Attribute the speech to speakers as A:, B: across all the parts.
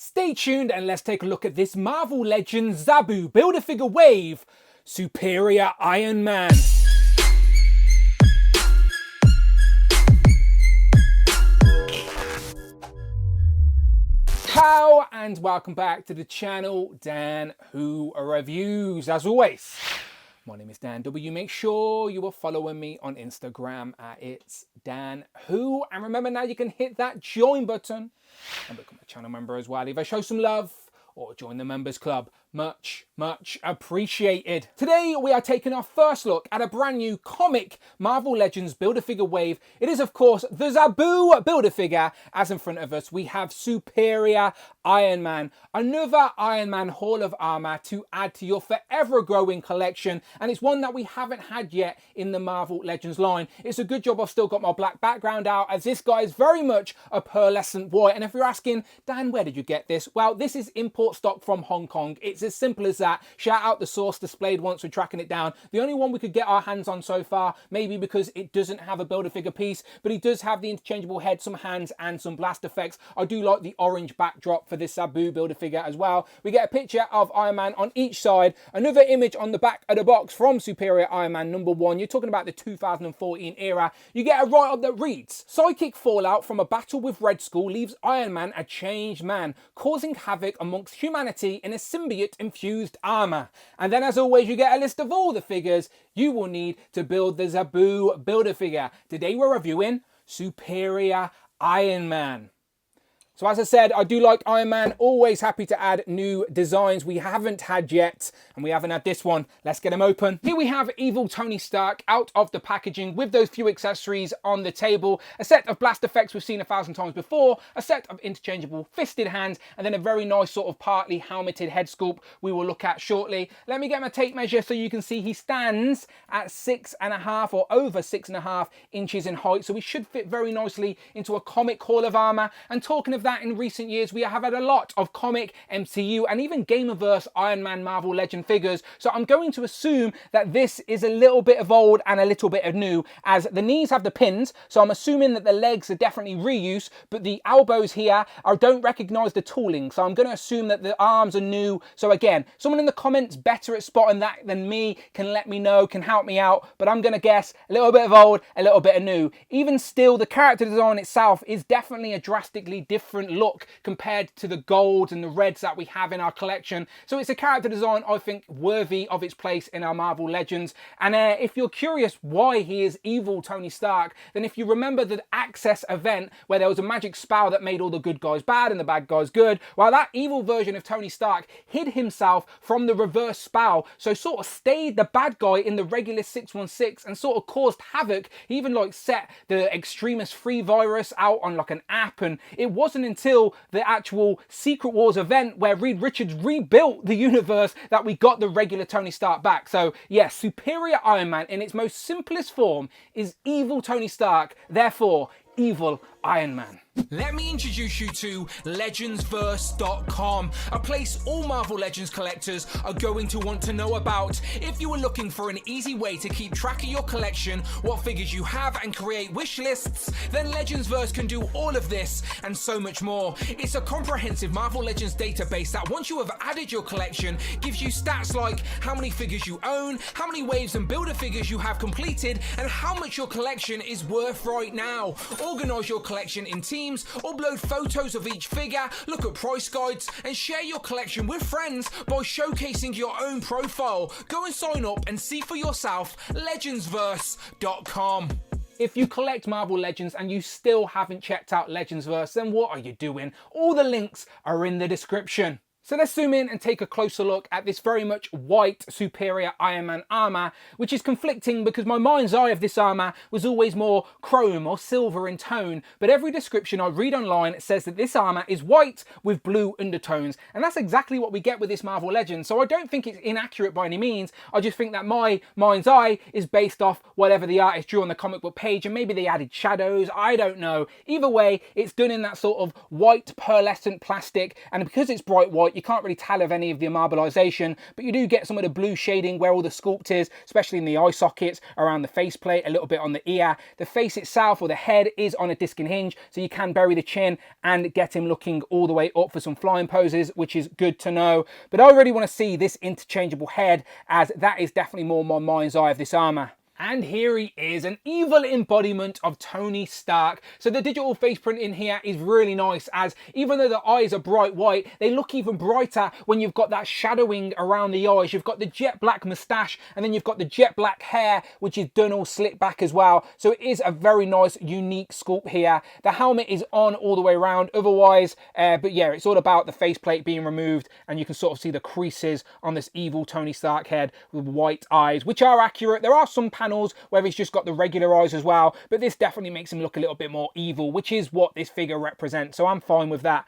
A: Stay tuned and let's take a look at this Marvel Legends Zabu Build-A-Figure Wave Superior Iron Man. Ciao and welcome back to the channel, Dan Who Reviews. As always, my name is Dan W. Make sure you are following me on Instagram at It's Dan Who. And remember now you can hit that join button and become a channel member as well. Either show some love or join the members club. Much appreciated. Today we are taking our first look at a brand new comic Marvel Legends Build-A-Figure wave. It is of course the Zabu Build-A-Figure. As in front of us we have Superior Iron Man, another Iron Man Hall of Armor to add to your forever growing collection, and it's one that we haven't had yet in the Marvel Legends line. It's a good job I've still got my black background out, as this guy is very much a pearlescent white. And if you're asking, Dan, where did you get this? Well, this is import stock from Hong Kong. It's as simple as that. Shout out the source displayed once we're tracking it down. The only one we could get our hands on so far, maybe because it doesn't have a Build-A-Figure piece, but he does have the interchangeable head, some hands and some blast effects. I do like the orange backdrop for this Zabu Build-A-Figure as well. We get a picture of Iron Man on each side, another image on the back of the box from Superior Iron Man #1. You're talking about the 2014 era. You get a write-up that reads, psychic fallout from a battle with Red Skull leaves Iron Man a changed man, causing havoc amongst humanity in a symbiote-infused armor. And then as always you get a list of all the figures you will need to build the Zabu Build-A-Figure. Today we're reviewing Superior Iron Man. So as I said, I do like Iron Man, always happy to add new designs we haven't had yet, and we haven't had this one. Let's get them open. Here we have evil Tony Stark out of the packaging with those few accessories on the table, a set of blast effects we've seen 1,000 times before, a set of interchangeable fisted hands, and then a very nice sort of partly helmeted head sculpt we will look at shortly. Let me get my tape measure so you can see he stands at 6.5 or over 6.5 inches in height, so he should fit very nicely into a comic Hall of Armor. And talking of that, in recent years we have had a lot of comic, MCU and even Gamerverse Iron Man Marvel Legend figures, so I'm going to assume that this is a little bit of old and a little bit of new, as the knees have the pins, so I'm assuming that the legs are definitely reuse, but the elbows here I don't recognise the tooling, so I'm going to assume that the arms are new. So again, someone in the comments better at spotting that than me can let me know, can help me out, but I'm going to guess a little bit of old, a little bit of new. Even still, the character design itself is definitely a drastically different look compared to the golds and the reds that we have in our collection. So it's a character design I think worthy of its place in our Marvel Legends. And if you're curious why he is evil Tony Stark, then if you remember the Access event where there was a magic spell that made all the good guys bad and the bad guys good, well, that evil version of Tony Stark hid himself from the reverse spell, so sort of stayed the bad guy in the regular 616 and sort of caused havoc. He even like set the Extremis Free virus out on like an app, and it wasn't until the actual Secret Wars event where Reed Richards rebuilt the universe that we got the regular Tony Stark back. So yes, Superior Iron Man in its most simplest form is evil Tony Stark, therefore evil Iron Man. Let me introduce you to Legendsverse.com, a place all Marvel Legends collectors are going to want to know about. If you are looking for an easy way to keep track of your collection, what figures you have and create wish lists, then Legendsverse can do all of this and so much more. It's a comprehensive Marvel Legends database that once you have added your collection, gives you stats like how many figures you own, how many waves and Build-A-Figures you have completed, and how much your collection is worth right now. Organize your collection in teams, upload photos of each figure, look at price guides, and share your collection with friends by showcasing your own profile. Go and sign up and see for yourself. Legendsverse.com. If you collect Marvel Legends and you still haven't checked out Legendsverse, then what are you doing? All the links are in the description. So let's zoom in and take a closer look at this very much white Superior Iron Man armour, which is conflicting because my mind's eye of this armour was always more chrome or silver in tone, but every description I read online says that this armour is white with blue undertones, and that's exactly what we get with this Marvel Legend. So I don't think it's inaccurate by any means, I just think that my mind's eye is based off whatever the artist drew on the comic book page, and maybe they added shadows, I don't know. Either way, it's done in that sort of white pearlescent plastic, and because it's bright white, white. You can't really tell of any of the immobilization, but you do get some of the blue shading where all the sculpt is, especially in the eye sockets, around the faceplate, a little bit on the ear. The face itself, or the head, is on a disc and hinge, so you can bury the chin and get him looking all the way up for some flying poses, which is good to know. But I really want to see this interchangeable head, as that is definitely more my mind's eye of this armor. And here he is, an evil embodiment of Tony Stark. So the digital face print in here is really nice, as even though the eyes are bright white, they look even brighter when you've got that shadowing around the eyes. You've got the jet black moustache, and then you've got the jet black hair, which is done all slick back as well. So it is a very nice, unique sculpt here. The helmet is on all the way around otherwise, but yeah, it's all about the faceplate being removed, and you can sort of see the creases on this evil Tony Stark head with white eyes, which are accurate. There are some panels where he's just got the regular eyes as well, but this definitely makes him look a little bit more evil, which is what this figure represents, so I'm fine with that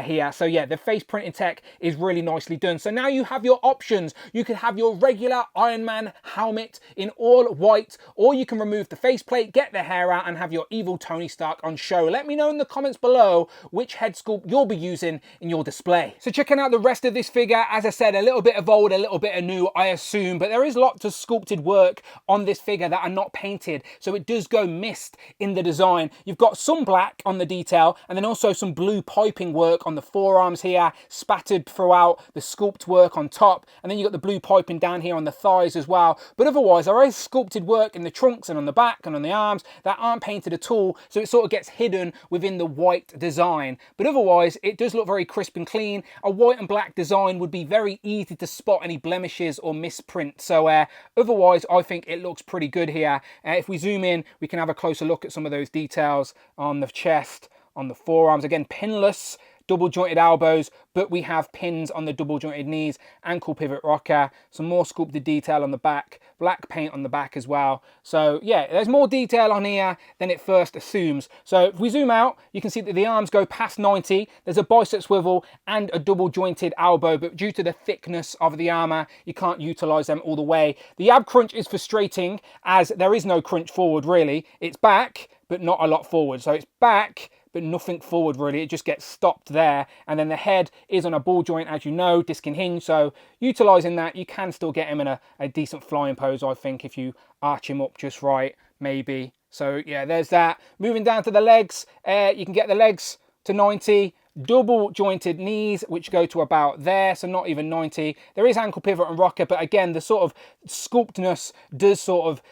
A: here. So yeah, the face printing tech is really nicely done. So now you have your options. You could have your regular Iron Man helmet in all white, or you can remove the faceplate, get the hair out, and have your evil Tony Stark on show. Let me know in the comments below which head sculpt you'll be using in your display. So checking out the rest of this figure, as I said, a little bit of old, a little bit of new, I assume, but there is lots of sculpted work on this figure that are not painted, so it does go missed in the design. You've got some black on the detail, and then also some blue piping work on the forearms here, spattered throughout the sculpt work on top, and then you've got the blue piping down here on the thighs as well. But otherwise, there is sculpted work in the trunks and on the back and on the arms that aren't painted at all, so it sort of gets hidden within the white design. But otherwise, it does look very crisp and clean. A white and black design would be very easy to spot any blemishes or misprint, so otherwise I think it looks pretty good here. If we zoom in, we can have a closer look at some of those details on the chest, on the forearms. Again, pinless, double jointed elbows, but we have pins on the double jointed knees, ankle pivot rocker, some more sculpted detail on the back, black paint on the back as well. So yeah, there's more detail on here than it first assumes. So if we zoom out, you can see that the arms go past 90. There's a bicep swivel and a double jointed elbow, but due to the thickness of the armor, you can't utilize them all the way. The ab crunch is frustrating, as there is no crunch forward really. It's back, but not a lot forward. So it's back, but nothing forward really. It just gets stopped there. And then the head is on a ball joint, as you know, disc and hinge. So utilizing that, you can still get him in a decent flying pose, I think, if you arch him up just right, maybe. So yeah, there's that. Moving down to the legs, you can get the legs to 90. Double jointed knees, which go to about there, so not even 90. There is ankle pivot and rocker, but again, the sort of sculptness does sort of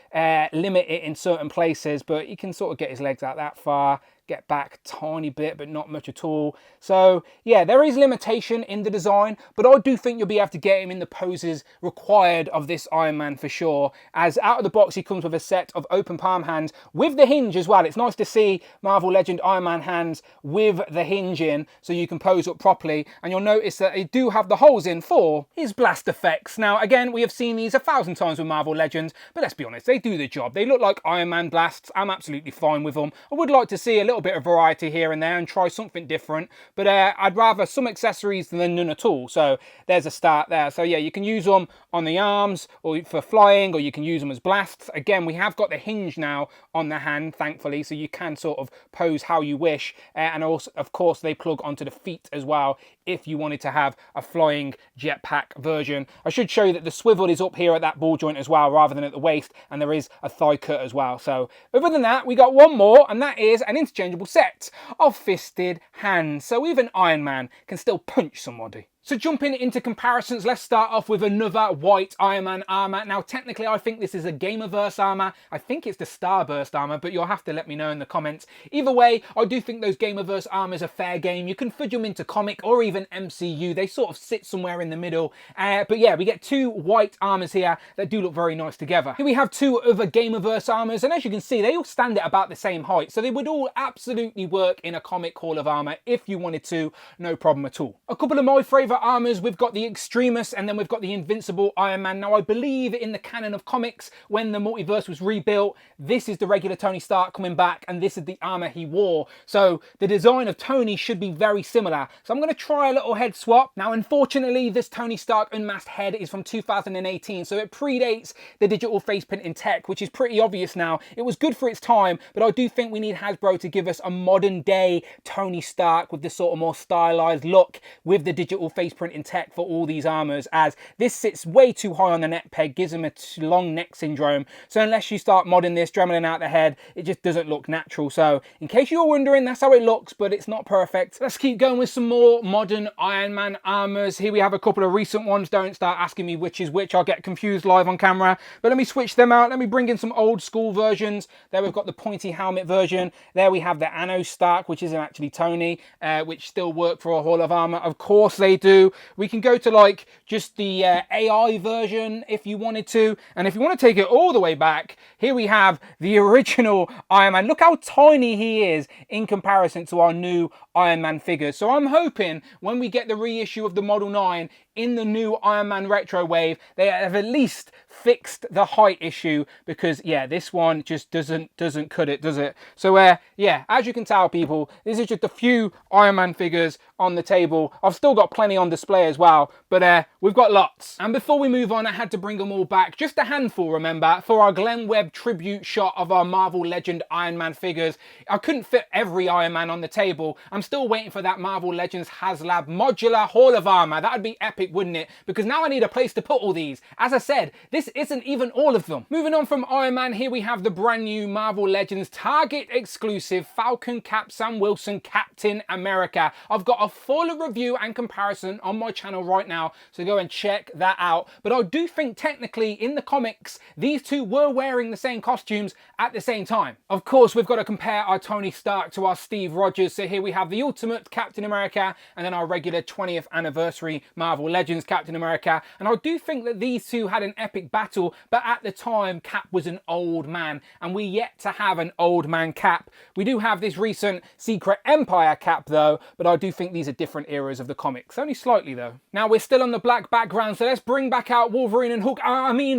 A: limit it in certain places, but you can sort of get his legs out that far, get back a tiny bit, but not much at all. So yeah, there is limitation in the design, but I do think you'll be able to get him in the poses required of this Iron Man for sure, as out of the box he comes with a set of open palm hands with the hinge as well. It's nice to see Marvel Legend Iron Man hands with the hinge in, so you can pose up properly, and you'll notice that they do have the holes in for his blast effects. Now again, we have seen these 1,000 times with Marvel Legends, but let's be honest, they do the job. They look like Iron Man blasts. I'm absolutely fine with them. I would like to see a little bit of variety here and there and try something different, but I'd rather some accessories than none at all. So there's a start there. So yeah, you can use them on the arms or for flying, or you can use them as blasts. Again, we have got the hinge now on the hand, thankfully, so you can sort of pose how you wish, and also of course they plug onto the feet as well if you wanted to have a flying jetpack version. I should show you that the swivel is up here at that ball joint as well, rather than at the waist, and there is a thigh cut as well. So other than that, we got one more, and that is an interchangeable set of fisted hands, so even Iron Man can still punch somebody. So jumping into comparisons, let's start off with another white Iron Man armor. Now technically I think this is a Gamerverse armor. I think it's the Starburst armor, but you'll have to let me know in the comments. Either way, I do think those Gamerverse armors are fair game. You can fudge them into comic or even MCU. They sort of sit somewhere in the middle. But yeah, we get two white armors here that do look very nice together. Here we have two other Gamerverse armors, and as you can see, they all stand at about the same height. So they would all absolutely work in a comic Hall of Armor if you wanted to, no problem at all. A couple of my favorite armors, we've got the Extremis and then we've got the Invincible Iron Man. Now I believe in the canon of comics, when the multiverse was rebuilt, this is the regular Tony Stark coming back and this is the armor he wore. So the design of Tony should be very similar. So I'm going to try a little head swap. Now unfortunately this Tony Stark unmasked head is from 2018, so it predates the digital face printing tech, which is pretty obvious now. It was good for its time, but I do think we need Hasbro to give us a modern day Tony Stark with this sort of more stylized look with the digital face printing tech for all these armors, as this sits way too high on the neck peg, gives them a long neck syndrome. So unless you start modding this, dremeling out the head, it just doesn't look natural. So in case you're wondering, that's how it looks, but it's not perfect. Let's keep going with some more modern Iron Man armors. Here we have a couple of recent ones. Don't start asking me which is which. I'll get confused live on camera. But let me switch them out. Let me bring in some old school versions. There we've got the pointy helmet version. There we have the Anno Stark, which isn't actually Tony, which still work for a Hall of Armor. Of course they do. We can go to like just the AI version if you wanted to. And if you want to take it all the way back, here we have the original Iron Man. Look how tiny he is in comparison to our new Iron Man figures. So I'm hoping when we get the reissue of the Model 9 in the new Iron Man Retro Wave, they have at least fixed the height issue, because yeah, this one just doesn't cut it, does it? So yeah, as you can tell, people, this is just a few Iron Man figures on the table. I've still got plenty on display as well, but we've got lots. And before we move on, I had to bring them all back, just a handful, remember, for our Glenn Webb tribute shot of our Marvel Legend Iron Man figures. I couldn't fit every Iron Man on the table. I'm still waiting for that Marvel Legends HasLab modular Hall of Armor. That would be epic, wouldn't it? Because now I need a place to put all these. As I said, this isn't even all of them. Moving on from Iron Man, here we have the brand new Marvel Legends Target exclusive Falcon Cap Sam Wilson Captain America. I've got a full review and comparison on my channel right now, so go and check that out. But I do think technically in the comics, these two were wearing the same costumes at the same time. Of course, we've got to compare our Tony Stark to our Steve Rogers. So here we have the Ultimate Captain America and then our regular 20th anniversary Marvel Legends Captain America. And I do think that these two had an epic battle, but at the time Cap was an old man, and we're yet to have an old man Cap. We do have this recent Secret Empire Cap though, but I do think these are different eras of the comics, only slightly though. Now we're still on the black background, so let's bring back out Wolverine and Hulk,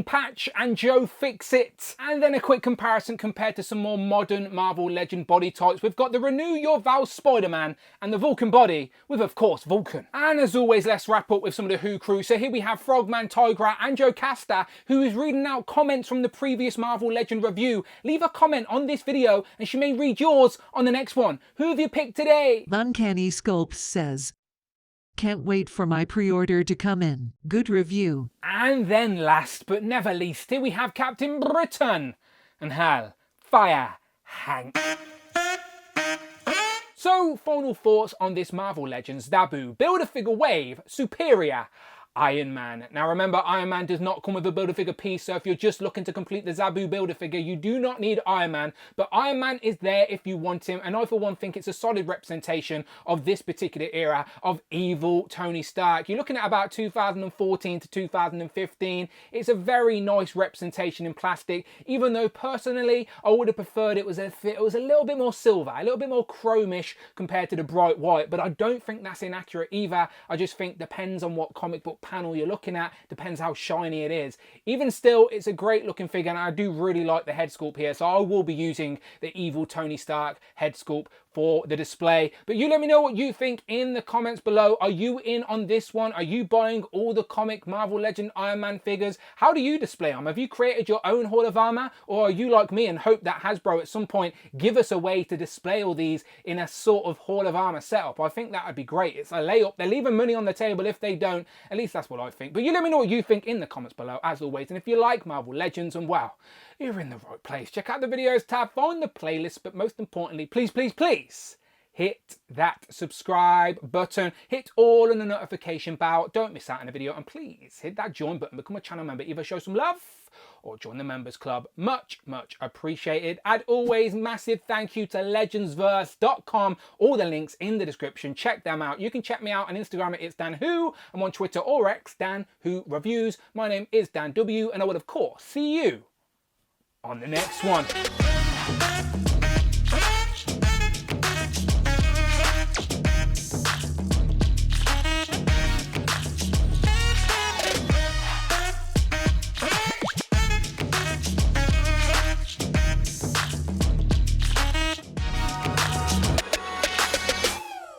A: Patch and Joe Fixit. And then a quick comparison compared to some more modern Marvel Legend body types. We've got the Renew Your Vows Spider-Man and the Vulcan body with, of course, Vulcan. And as always, let's wrap up with some of the Who crew. So here we have Frogman, Tigra and Joe Casta, who is reading out comments from the previous Marvel Legend review. Leave a comment on this video and she may read yours on the next one. Who have you picked today?
B: Uncanny Sculpt says, "Can't wait for my pre-order to come in. Good review."
A: And then last but never least, here we have Captain Britain and Hal Fire Hank. So, final thoughts on this Marvel Legends Zabu Build-A-Figure Wave Superior Iron Man. Now remember, Iron Man does not come with a Build-A-Figure piece, so if you're just looking to complete the Zabu Build-A-Figure, you do not need Iron Man, but Iron Man is there if you want him, and I for one think it's a solid representation of this particular era of evil Tony Stark. You're looking at about 2014 to 2015. It's a very nice representation in plastic, even though personally I would have preferred it was a little bit more silver, a little bit more chromish compared to the bright white, but I don't think that's inaccurate either. I just think depends on what comic book panel you're looking at, depends how shiny it is. Even still, it's a great looking figure, and I do really like the head sculpt here, so I will be using the evil Tony Stark head sculpt for the display. But you let me know what you think in the comments below. Are you in on this one? Are you buying all the comic Marvel Legend Iron Man figures? How do you display them? Have you created your own Hall of Armor, or are you like me and hope that Hasbro at some point give us a way to display all these in a sort of Hall of Armor setup? I think that would be great. It's a layup. They're leaving money on the table if they don't. At least that's what I think. But you let me know what you think in the comments below, as always. And if you like Marvel Legends, and wow, you're in the right place. Check out the videos tab, find the playlist, but most importantly, please, please, please, hit that subscribe button, hit all on the notification bell, don't miss out on a video, and please hit that join button, become a channel member, either show some love or join the members club. Much, much appreciated. As always, massive thank you to Legendsverse.com. All the links in the description. Check them out. You can check me out on Instagram at It's Dan Who. I'm on Twitter or X, Dan Who Reviews. My name is Dan W, and I will, of course, see you on the next one.